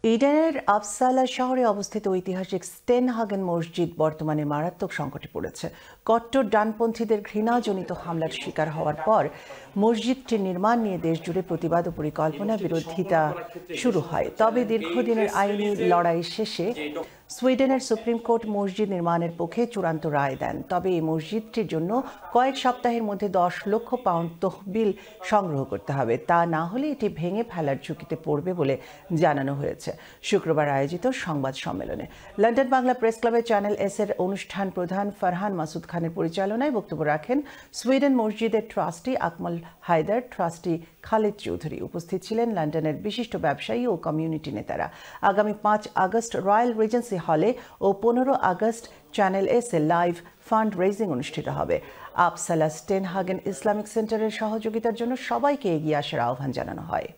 ইডেনের আফসালা শহরে অবস্থিত ঐতিহাসিক স্টেনহাগেন মসজিদ বর্তমানে মারাত্মক সংকটে পড়েছে। কট্টর ডানপন্থীদের ঘৃণাজনিত হামলার শিকার হওয়ার পর মসজিদটির নির্মাণ নিয়ে দেশজুড়ে প্রতিবাদ ও পরিকল্পনা বিরোধিতা শুরু হয়। তবে দীর্ঘদিনের আইনি লড়াই শেষে সুইডেনের সুপ্রিম কোর্ট মসজিদ নির্মাণের পক্ষে চূড়ান্ত রায় দেন। তবে এই মসজিদটির জন্য কয়েক সপ্তাহের মধ্যে 10 লক্ষ পাউন্ড তহবিল সংগ্রহ করতে হবে। তা না হলে এটি ভেঙে ফেলার ঝুঁকিতে পড়বে বলে জানানো হয়েছে শুক্রবার আয়োজিত সংবাদ সম্মেলনে। লন্ডন বাংলা প্রেস ক্লাবে চ্যানেল এস এর অনুষ্ঠান প্রধান ফারহান মাসুদ খানের পরিচালনায় বক্তব্য রাখেন সুইডেন মসজিদের ট্রাস্টি আকমল হায়দার, ট্রাস্টি খালিদ চৌধুরী। উপস্থিত ছিলেন লন্ডনের বিশিষ্ট ব্যবসায়ী ও কমিউনিটি নেতারা। আগামী 5 আগস্ট রয়্যাল রিজেন্সি হলে ও 15 August channel S A live fund raising অনুষ্ঠিত হবে। আফসালা স্টেনহাগেন ইসলামিক সেন্টারের সহযোগিতার জন্য সবাইকে এগিয়ে আসার আহ্বান জানানো হয়।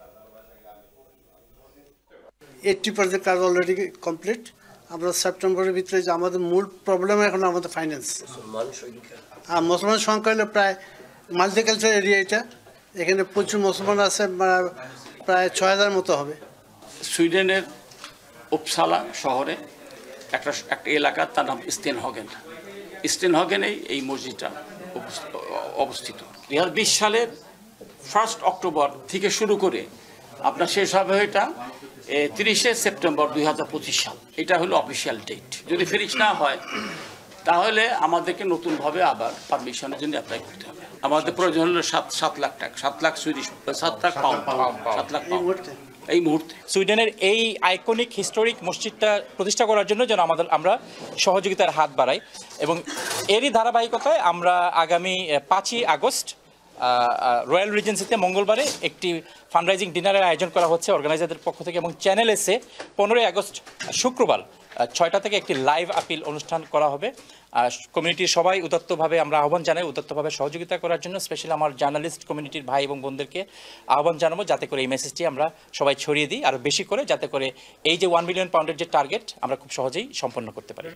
80% কাজ অলরেডি কমপ্লিট। আমরা সেপ্টেম্বরের ভিতরে যে আমাদের মূল প্রবলেম এখন আমাদের ফাইন্যান্স। মুসলমান সংখ্যা হলো প্রায় মাল্টিকালচার এরিয়া, এখানে প্রচুর মুসলমান আছে, প্রায় 6000 মতো হবে। সুইডেনের উপসালা শহরে একটা এলাকা, তার নাম স্টেনহাগেনেই এই মসজিদটা অবস্থিত। 2020 সালের 1 অক্টোবর থেকে শুরু করে আপনার শেষ হবে এটা 30 সেপ্টেম্বর 2025 সাল। এটা হলো অফিসিয়াল ডেট। যদি ফিনিশ না হয় তাহলে আমাদেরকে নতুনভাবে আবার পারমিশনের জন্য অ্যাপ্লাই করতে হবে। আমাদের প্রয়োজন হলো 7 লাখ টাকা, 7 lakh Swedish, 7 lakh pound, 7 lakh pound এই মুহূর্তে। সুইডেনের এই আইকনিক হিস্টোরিক মসজিদটা প্রতিষ্ঠা করার জন্য যেন আমরা সহযোগিতার হাত বাড়াই, এবং এরই ধারাবাহিকতায় আমরা আগামী 5 আগস্ট রয়্যাল রিজেন্সিতে মঙ্গলবারে একটি ফান্ডরাইজিং ডিনারের আয়োজন করা হচ্ছে অর্গানাইজারদের পক্ষ থেকে, এবং চ্যানেল এসে 15 আগস্ট শুক্রবার 6টা থেকে একটি লাইভ আপিল অনুষ্ঠান করা হবে। কমিউনিটির সবাই উদাত্তভাবে আমরা আহ্বান জানাই উদাত্তভাবে সহযোগিতা করার জন্য। স্পেশালি আমার জার্নালিস্ট কমিউনিটির ভাই এবং বোনদেরকে আহ্বান জানাবো যাতে করে এই মেসেজটি আমরা সবাই ছড়িয়ে দিই আরও বেশি করে, যাতে করে এই যে 1 মিলিয়ন পাউন্ডের যে টার্গেট আমরা খুব সহজেই সম্পন্ন করতে পারি।